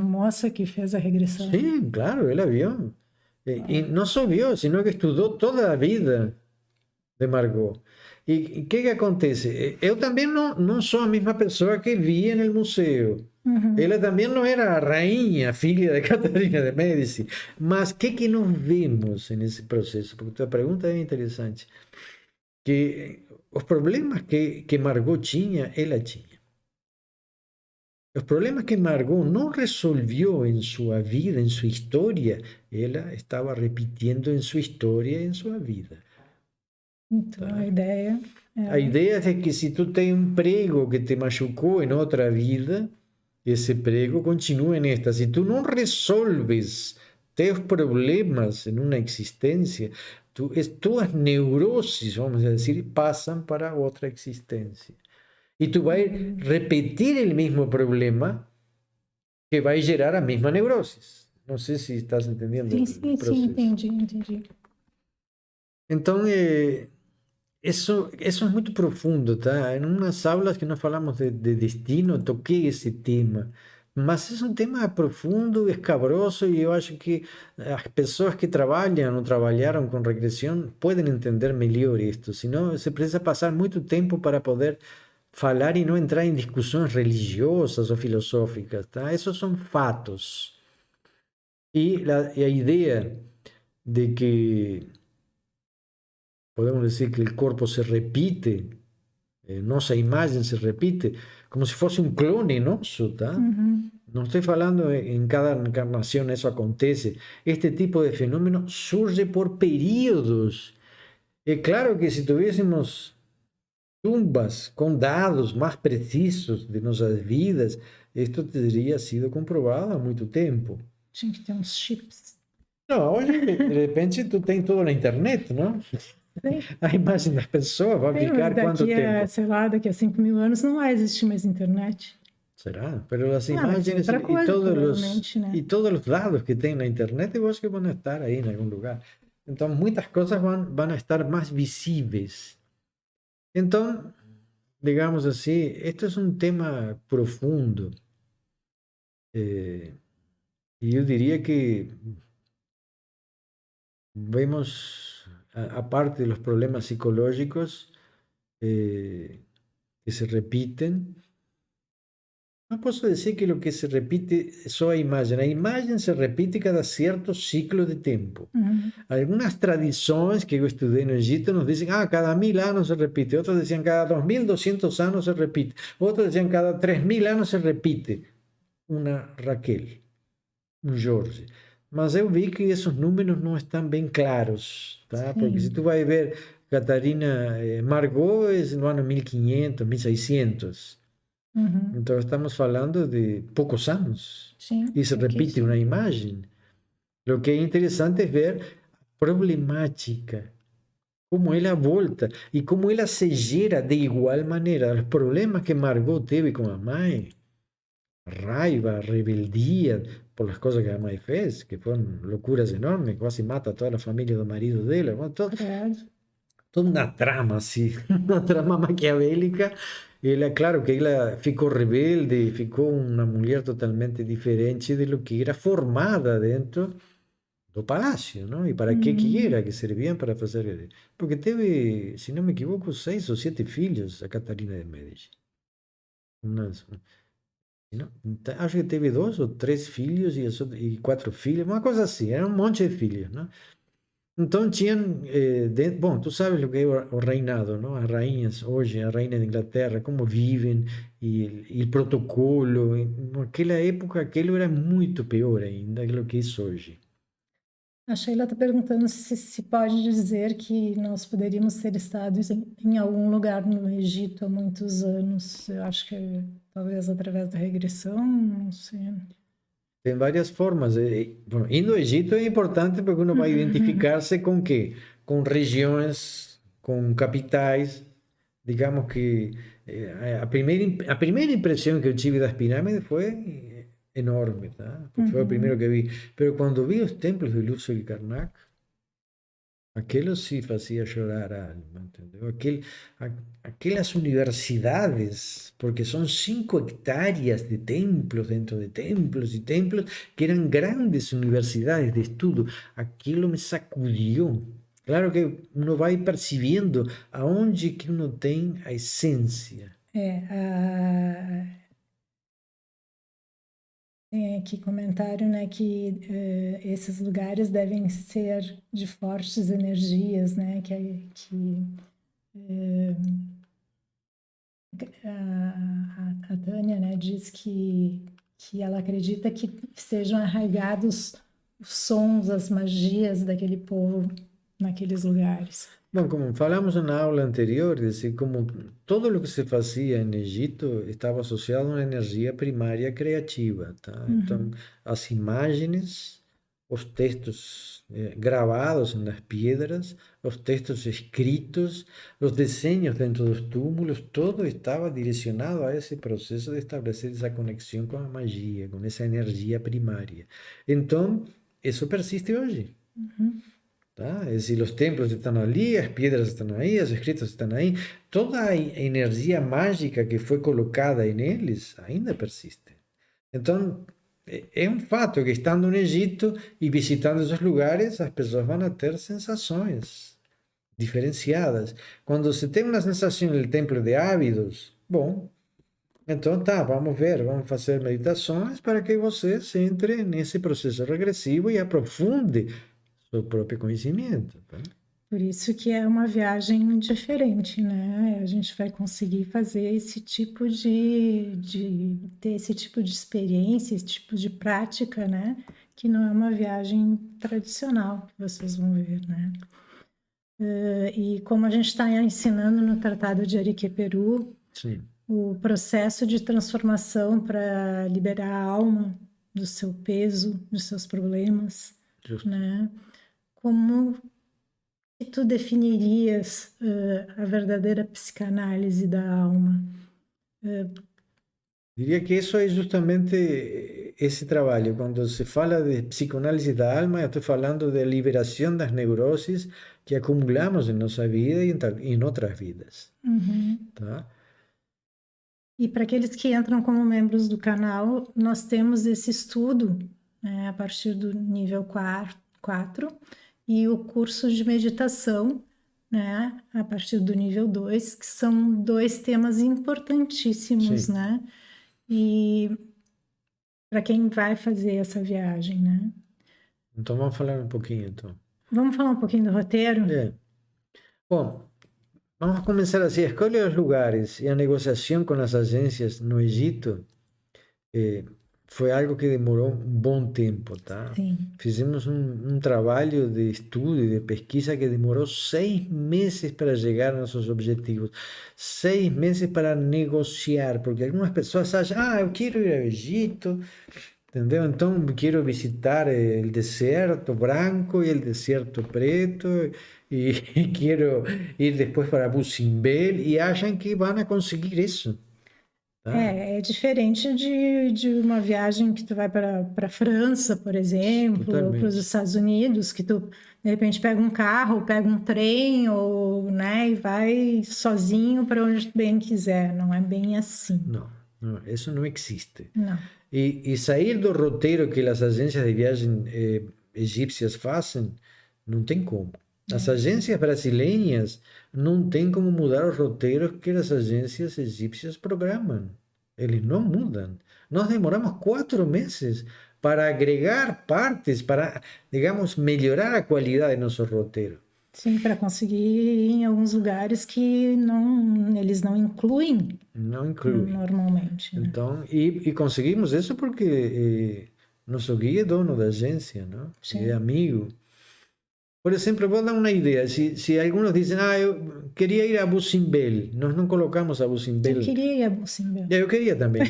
moça que fez a regressão. Sim, claro, ela viu. E não só viu, sino que estudou toda a vida de Margot. E o que acontece? Eu também não sou a mesma pessoa que vi no museu. Uhum. Ela também não era a rainha, filha de Catarina de Médici. Mas o que nós vemos nesse processo? Porque tua pergunta é interessante. Que os problemas que Margot tinha, ela tinha. Os problemas que Margot não resolveu em sua vida, em sua história, ela estava repetindo em sua história, em sua vida. Então, a ideia A ideia é que se tu tem um prego que te machucou em outra vida, esse prego continua nesta. Se tu não resolves teus problemas em uma existência, tuas neuroses, vamos dizer, passam para outra existência. E tu vai repetir o mesmo problema que vai gerar a mesma neurose. Não sei se estás entendendo o processo. Sim, entendi. Então, isso é muito profundo, tá? Em umas aulas que nós falamos de destino, eu toquei esse tema. Mas é um tema profundo, escabroso, e eu acho que as pessoas que trabalham ou trabalharam com regressão podem entender melhor isto. Senão, você precisa passar muito tempo para poder falar e não entrar em discussões religiosas ou filosóficas, tá? Esses são fatos. E a ideia de que podemos dizer que o corpo se repite, nossa imagem se repite, como se fosse um clone nosso, tá? Uhum. Não estou falando em cada encarnação isso acontece. Este tipo de fenômeno surge por períodos. É claro que se tivéssemos tumbas com dados mais precisos de nossas vidas, isto teria sido comprovado há muito tempo. Tinha que ter uns chips. Não, hoje, de repente, tu tem tudo na internet, não? Sim. A imagem das pessoas vai ficar quanto tempo? Sei lá, daqui a 5.000 anos não vai existir mais internet. Será? Pero as mas imagens outra coisa, né? E todos os dados que tem na internet, eu acho que vão estar aí em algum lugar. Então, muitas coisas vão estar mais visíveis. Então, digamos assim, este é um tema profundo. E eu diria que vemos, a parte dos problemas psicológicos que se repitem. No posso dizer que o que se repite é só a imagem. A imagem se repite cada certo ciclo de tempo. Uhum. Algumas tradições que eu estudei no Egito nos dizem cada 1000 anos se repite. Outras diziam cada 2200 anos se repite. Outras diziam cada 3000 anos se repite. Uma Raquel, um Jorge. Mas eu vi que esses números não estão bem claros, tá? Porque se tu vai ver Catarina Margot é no ano 1500, 1600. Uhum. Então estamos falando de poucos anos. Sim, e se repite uma imagem. O que é interessante é ver a problemática, como ela volta e como ela se gera de igual maneira. Os problemas que Margot teve com a mãe, raiva, rebeldia por as coisas que a mãe fez, que foram loucuras enormes, quase mata toda a família do marido dela. Toda uma trama assim, uma trama maquiavélica. Ela, claro que ela ficou rebelde, ficou uma mulher totalmente diferente de lo que era formada dentro do palácio, não? E para que era que serviam para fazer? Porque teve, se não me equivoco, 6 ou 7 filhos a Catarina de Médici. Acho que teve 2 ou 3 filhos e 4 filhas, uma coisa assim, era um monte de filhos, não? Então tinham, bom, tu sabes o que é o reinado, não? As rainhas hoje, a rainha da Inglaterra, como vivem e o protocolo. Naquela época, aquilo era muito pior ainda do que isso hoje. A Sheila está perguntando se pode dizer que nós poderíamos ter estado em algum lugar no Egito há muitos anos. Eu acho que talvez através da regressão, não sei. Tem várias formas. Bom, e no Egito é importante porque uno vai identificar-se com quê? Com regiões, com capitais. Digamos que a primeira impressão que eu tive das pirâmides foi enorme, tá? Porque foi o primeiro que vi. Mas quando vi os templos de Luxor e Karnak, aquilo sim fazia chorar a alma, entendeu? Aquelas universidades, porque são 5 hectáreas de templos dentro de templos e templos, que eram grandes universidades de estudo. Aquilo me sacudiu. Claro que uno vai percebendo aonde que uno tem a essência. Tem aqui comentário, né, que esses lugares devem ser de fortes energias, né, a Tânia, né, diz que ela acredita que sejam arraigados os sons, as magias daquele povo naqueles lugares. Bom, como falamos na aula anterior, dizer, como todo o que se fazia no Egito estava associado a uma energia primária criativa, tá? Então, as imagens, os textos gravados nas pedras, os textos escritos, os desenhos dentro dos túmulos, todo estava direcionado a esse processo de estabelecer essa conexão com a magia, com essa energia primária. Então, isso persiste hoje. Tá? Es decir, los templos están allí, las piedras están ahí, os escritos están ahí. Toda a energia mágica que foi colocada neles ainda persiste. Então, é um fato que estando no Egito e visitando esses lugares, as pessoas vão ter sensações diferenciadas. Quando você tem uma sensação no templo de Ábidos, bom, então tá, vamos ver, vamos fazer meditações para que você se entre nesse processo regressivo e aprofunde seu próprio conhecimento. Tá? Por isso que é uma viagem diferente, né? A gente vai conseguir fazer esse tipo de ter esse tipo de experiência, esse tipo de prática, né? Que não é uma viagem tradicional que vocês vão ver, né? E como a gente está ensinando no Tratado de Ariqueperu, Sim. o processo de transformação para liberar a alma do seu peso, dos seus problemas, Justo. né? Como que tu definirias a verdadeira psicanálise da alma? Diria que isso é justamente esse trabalho. Quando se fala de psicanálise da alma, eu estou falando de liberação das neuroses que acumulamos em nossa vida e em outras vidas. Tá? E para aqueles que entram como membros do canal, nós temos esse estudo, né, a partir do nível 4 e o curso de meditação, né, a partir do nível 2, que são 2 temas importantíssimos, Sim. né? E para quem vai fazer essa viagem, né? Então vamos falar um pouquinho, então. Vamos falar um pouquinho do roteiro? Bom, vamos começar assim. A escolha dos lugares e a negociação com as agências no Egito foi algo que demorou um bom tempo, tá? Sim. Fizemos um trabalho de estudo e de pesquisa que demorou 6 meses para chegar aos nossos objetivos. 6 meses para negociar, porque algumas pessoas acham, eu quero ir ao Egito, entendeu? Então quero visitar o deserto branco e o deserto preto e quero ir depois para Busimbel e acham que vão conseguir isso. É diferente de uma viagem que tu vai para a França, por exemplo, ou para os Estados Unidos, que tu, de repente, pega um carro, pega um trem, ou, né, e vai sozinho para onde tu bem quiser. Não é bem assim. Não, isso não existe. Não. E sair do roteiro que as agências de viagem egípcias fazem, não tem como. As agências brasileiras não têm como mudar os roteiros que as agências egípcias programam. Eles não mudam. Nós demoramos 4 meses para agregar partes, para, digamos, melhorar a qualidade do nosso roteiro. Sim, para conseguir ir em alguns lugares que eles não incluem Não inclui. normalmente, né? Então, e conseguimos isso porque nosso guia é dono da agência, não? Sim. É amigo. Por exemplo, vou dar uma ideia. Se alguns dizem, eu queria ir a Busimbel, nós não colocamos a Busimbel. Eu queria ir a Busimbel. Eu queria também.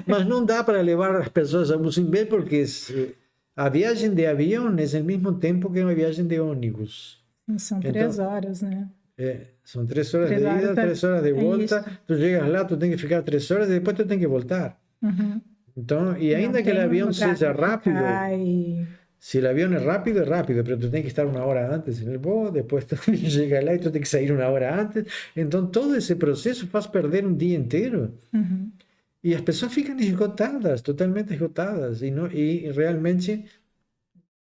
Mas não dá para levar as pessoas a Busimbel porque a viagem de avião é ao mesmo tempo que uma viagem de ônibus. São 3 horas, né? São 3 horas 3 de ida, horas 3 horas de volta. isso. Tu chegas lá, tu tens que ficar 3 horas e depois tu tens que voltar. Uhum. Então, e ainda Não que o tem avião lugar seja pra rápido, ficar se o avião é rápido, pero tu tens que estar uma hora antes no voo, depois tu chegas lá e tu tens que sair uma hora antes. Então, todo esse processo faz perder um dia inteiro. Uhum. E as pessoas ficam esgotadas, totalmente esgotadas. E realmente,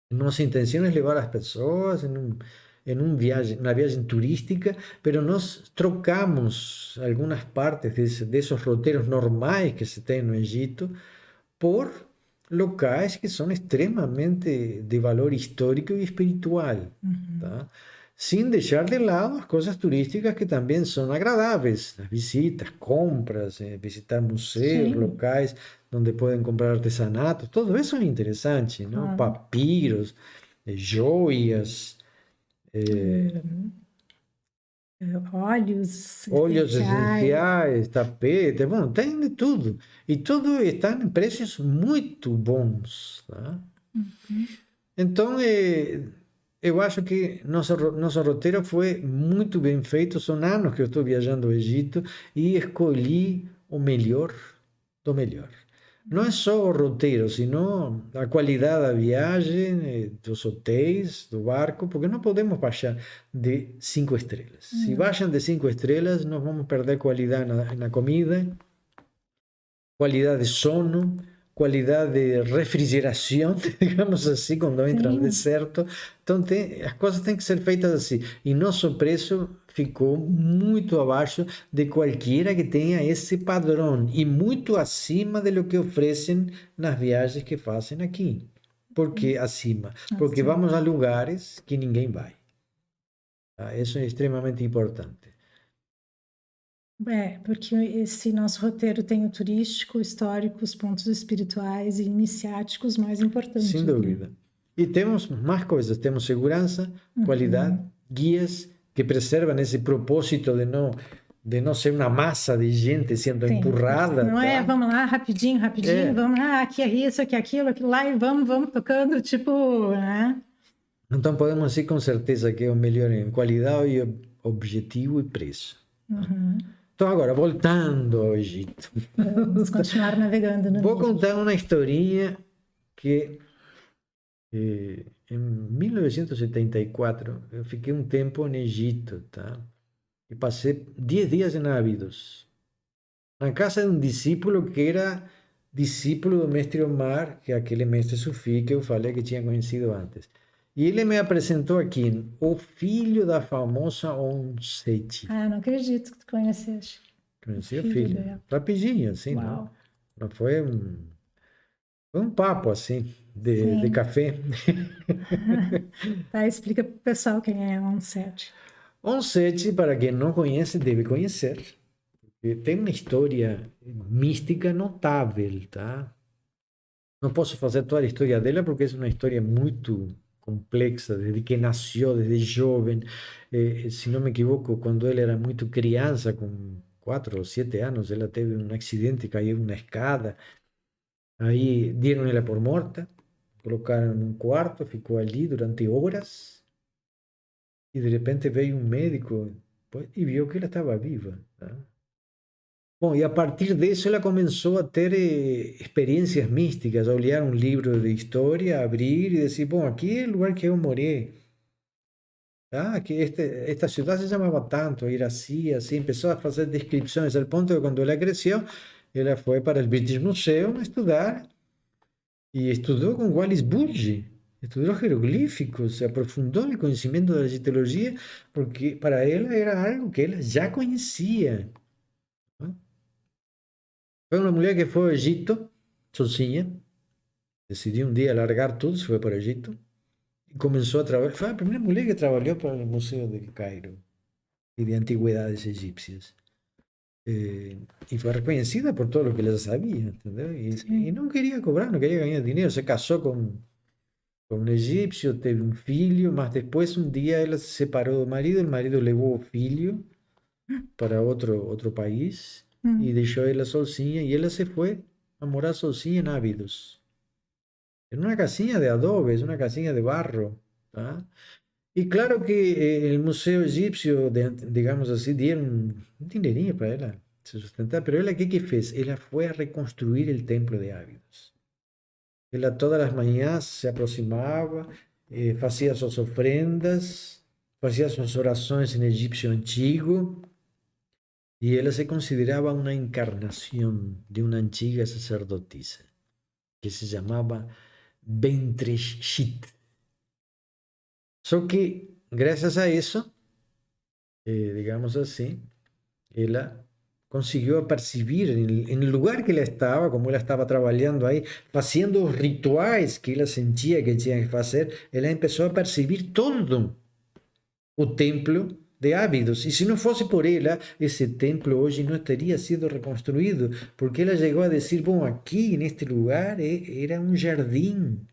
nossa intenção é levar as pessoas em uma viagem turística, pero nós trocamos algumas partes desses roteiros normais que se tem no Egito por locais que são extremamente de valor histórico e espiritual, tá? Sem deixar de lado as coisas turísticas que também são agradáveis, as visitas, compras, visitar museus, Sim. locais onde podem comprar artesanatos, tudo isso é interessante, não? Papiros, joias, óleos essenciais, tapetes, bom, tem de tudo. E tudo está em preços muito bons, tá? Então, eu acho que nosso roteiro foi muito bem feito. São anos que eu estou viajando ao Egito e escolhi o melhor do melhor. Não é só o roteiro, sino a qualidade da viagem, dos hotéis, do barco, porque não podemos baixar de 5 estrelas. Se baixam de 5 estrelas, nós vamos perder qualidade na comida, qualidade de sono, qualidade de refrigeração, digamos assim, quando entra no deserto. Então, as coisas têm que ser feitas assim. E nosso preço ficou muito abaixo de qualquer que tenha esse padrão e muito acima de lo que oferecem nas viagens que fazem aqui. Por que acima? Porque vamos a lugares que ninguém vai. Tá? Isso é extremamente importante. Porque esse nosso roteiro tem o turístico, o histórico, os pontos espirituais e iniciáticos mais importantes. Sem dúvida. Né? E temos mais coisas. Temos segurança, qualidade, guias que preservam esse propósito de não ser uma massa de gente sendo empurrada. Não é, vamos lá, rapidinho, vamos lá, aqui é isso, aqui é aquilo lá, e vamos tocando, tipo, né? Então podemos dizer com certeza que é o melhor em qualidade, objetivo e preço. Então agora, voltando ao Egito. Vamos continuar navegando no Vou contar uma historinha que em 1974 eu fiquei um tempo no Egito, tá? E passei 10 dias em Abidos, na casa de um discípulo que era discípulo do mestre Omar, que é aquele mestre sufi que eu falei que tinha conhecido antes. E ele me apresentou aqui, o filho da famosa Onseti. Não acredito que tu conheceste. Conheci o filho. Rapidinho, assim, não foi um papo, assim, de café. Tá, explica pro pessoal quem é Onseti. Onseti, para quem não conhece, deve conhecer. Tem uma história mística notável, tá? Não posso fazer toda a história dela, porque é uma história muito complexa, desde que nasceu, desde jovem. Se não me equivoco, quando ele era muito criança, com 4 ou 7 anos, ela teve um acidente, caiu na escada. Aí deram ela por morta, colocaram num quarto, ficou ali durante horas. E de repente veio um médico e viu que ela estava viva. Tá? Bom, e a partir disso ela começou a ter experiências místicas, a olhar um livro de história, abrir e dizer, bom, aqui é o lugar que eu morei. Ah, que esta cidade se chamava tanto, ir assim, assim. Começou a fazer descrições, ao ponto de quando ela cresceu, ela foi para o British Museum estudar e estudou com Wallis Budge. Estudou jeroglíficos, se aprofundou no conhecimento da egiptologia, porque para ela era algo que ela já conhecia. Foi uma mulher que foi ao Egito, sozinha, decidió un día largar todo, se fue para Egipto y comenzó a trabajar. Fue la primera mujer que trabajó para el Museo del Cairo y de Antigüedades Egipcias. Eh, y fue reconocida por todo lo que ella sabía, ¿entendeu? Y Sim. no quería cobrar, no quería ganar dinero. Se casó con un egipcio, teve un filho, mas después un día ella se separó del marido, el marido llevó el filho para otro país y Hum, dejó ella sozinha y ella se fue a morar sozinha en Ábidos, en una casilla de adobes, una casilla de barro. ¿Ah? Y claro que el Museo Egipcio, digamos así, dieron un dinerinho para ella se sustentar, pero ella, ¿qué fez? Ella fue a reconstruir el templo de Ábidos. Ella todas las mañanas se aproximaba, hacía sus ofrendas, hacía sus oraciones en egipcio antiguo, y ella se consideraba una encarnación de una antigua sacerdotisa que se llamaba Bentreshit. Só que, gracias a eso, digamos así, ella consiguió percibir en el lugar que ella estaba, como ella estaba trabajando ahí, haciendo los rituales que ella sentía que tenía que hacer, ella empezó a percibir todo o templo de Ábidos. Y si no fuese por ella, ese templo hoy no estaría siendo reconstruido, porque ella llegó a decir, bueno, aquí en este lugar era un jardín.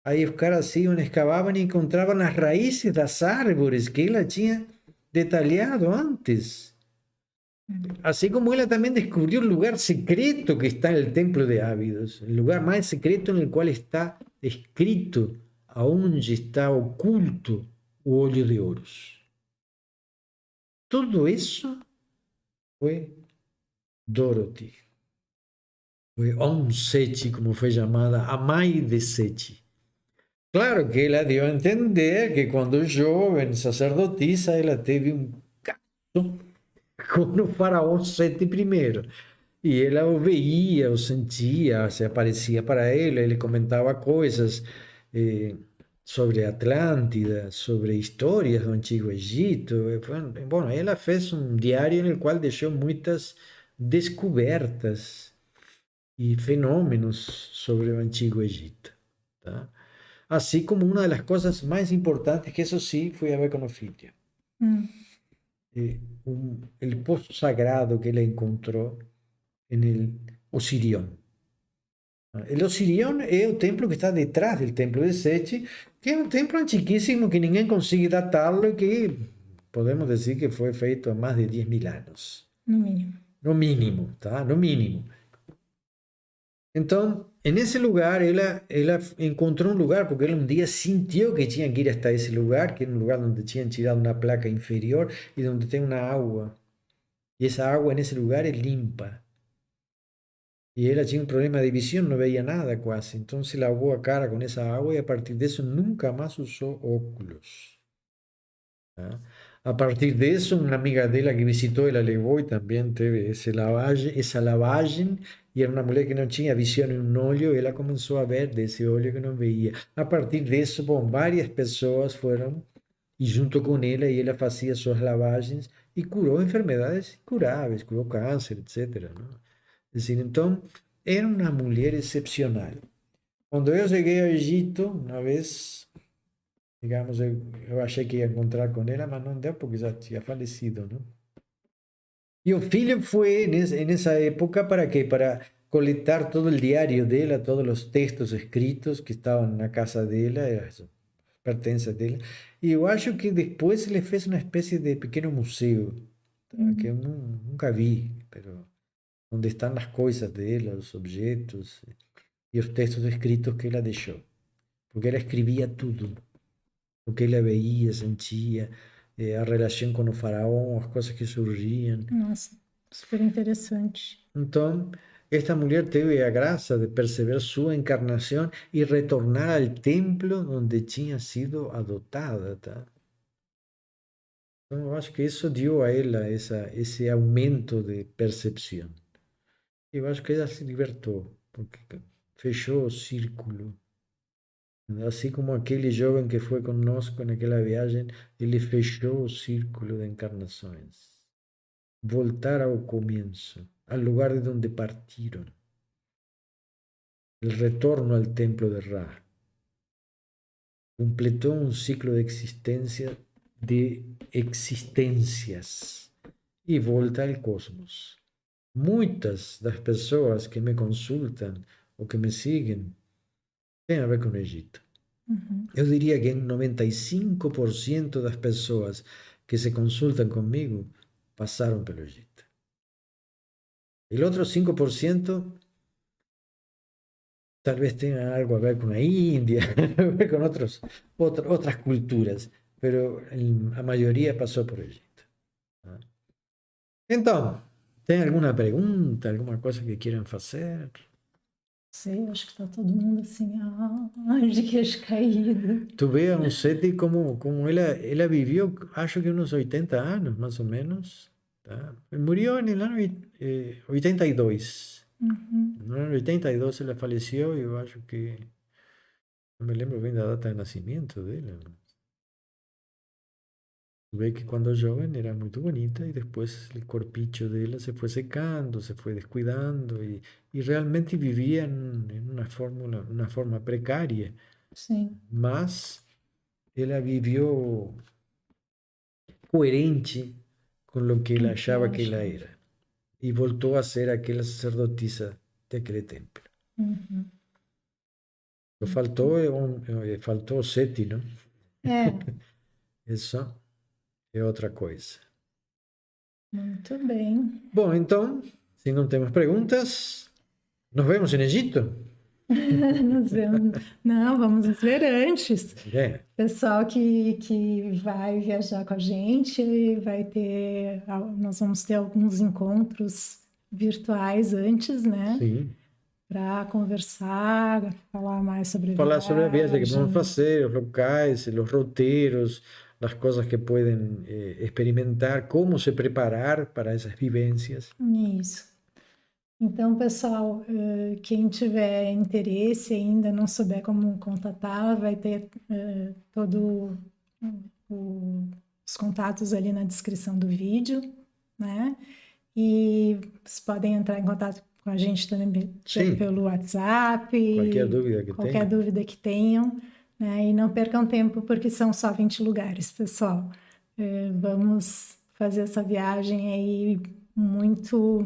Aí os caras iam, escavavam e encontravam as raízes das árvores que ela tinha detalhado antes. hum. Así como ella también descubrió el lugar secreto que está en el templo de Ábidos, el lugar más secreto en el cual está escrito aonde está oculto o olho de Horus. Todo eso fue Dorothy, fue Onsechi, como fue llamada, Amai de Sechi. Claro que ela dio a entender que cuando joven sacerdotisa ela teve un caso con o faraón Seti I. Y ela o veía, o sentia, se aparecia para ele, ele comentava coisas sobre Atlântida, sobre histórias do Antigo Egito. Bom, ela fez um diário no qual deixou muitas descobertas e fenômenos sobre o Antigo Egito. Tá? Assim como uma das coisas mais importantes, que isso sim fui a ver com o filho, Hum. el pozo sagrado que ela encontrou en el Osirión. El Osirión es el templo que está detrás del templo de Sechi, que es un templo antiquísimo que ninguém consigue datarlo y que podemos decir que fue feito há más de 10.000 años. No mínimo. No mínimo, tá? No mínimo. Então, nesse lugar, ela encontrou um lugar, porque ela um dia sentiu que tinha que ir hasta esse lugar, que era um lugar onde tinham tirado uma placa inferior e onde tem uma água. E essa água nesse lugar é limpa. Y ella tenía un problema de visión, no veía nada casi. Entonces lavó a cara con esa agua y a partir de eso nunca más usó óculos. ¿Ah? A partir de eso, una amiga de ella que visitó, la llevó y también tuve esa lavagen, y era una mujer que no tenía visión en un olho, y ella comenzó a ver de ese olho que no veía. A partir de eso, bueno, varias personas fueron y junto con ella, y ella hacía sus lavagens y curó enfermedades incurables, curó cáncer, etcétera, ¿no? Es decir, entonces, era una mujer excepcional. Cuando yo llegué a Egipto, una vez, digamos, yo achei que ia encontrar con ella, mas não deu porque já tinha falecido, ¿no? Y o filho fue en esa época para qué? Para colectar todo el diario de ella, todos los textos escritos que estaban en la casa de ella, eso, pertences de ella. Y yo acho que después se le fez una especie de pequeño museo, que Uhum. yo nunca vi, pero donde están las cosas de ella, los objetos y los textos escritos que ella dejó. Porque ela escrevia tudo. O que ela veía, sentia, a relação com o faraó, as coisas que surgiam. Nossa, super interessante. Então, esta mulher teve a graça de perceber sua encarnação e retornar ao templo onde tinha sido adotada, tá? Então, eu acho que isso deu a ela esse aumento de percepção. Eu acho que ela se libertou, porque fechou o círculo. Así como aquel joven que fue conosco en aquella viaje, él fechó el círculo de encarnaciones. Voltar al comienzo, al lugar de donde partieron. el retorno al templo de Ra. Completó un ciclo de existências e volta ao cosmos. Muitas das pessoas que me consultam ou que me seguem têm a ver com o Egito. Eu diria que 95% das pessoas que se consultam comigo passaram pelo Egito. El otro 5% tal vez tenga algo a ver con la India, a ver con otras culturas, pero la mayoría pasó por Egipto. Entonces, ¿tem alguma pergunta, alguma coisa que queiram fazer? Sei, acho que tá todo mundo assim, de queixo caído. Tu vê a Seti como ela viveu, acho que uns 80 anos, mais ou menos. Tá? Murió no ano 82. No ano 82 ela faleceu e eu acho que... Não me lembro bem da data de nascimento dela. Ve que cuando joven era muy bonita y después el corpicho de ella se fue secando, se fue descuidando y realmente vivía en una forma precaria. Sim. Mas ella vivió coherente con lo que ella achava que ella era y voltó a ser aquella sacerdotisa de aquel templo. Lo faltou Seti, ¿no? Eso é outra coisa. Muito bem. Bom, então, se não temos perguntas, nos vemos em Egito? Nos vemos. Não, vamos nos ver antes. É. Pessoal que vai viajar com a gente, nós vamos ter alguns encontros virtuais antes, né? Sim. Para conversar, falar mais sobre falar sobre a viagem que vamos fazer, os locais, os roteiros, as coisas que podem experimentar, como se preparar para essas vivências. Isso. Então, pessoal, quem tiver interesse ainda não souber como contatar, vai ter todos os contatos ali na descrição do vídeo, né? E vocês podem entrar em contato com a gente também pelo WhatsApp. Qualquer dúvida que tenham, né? E não percam tempo, porque são só 20 lugares, pessoal. Vamos fazer essa viagem aí com muito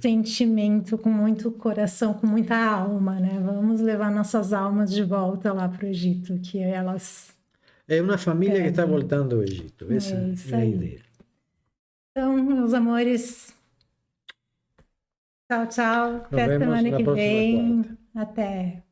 sentimento, com muito coração, com muita alma, né? Vamos levar nossas almas de volta lá para o Egito, que elas... É uma família que está voltando ao Egito, essa é a ideia. Então, meus amores, tchau, tchau. Até semana que vem. Até.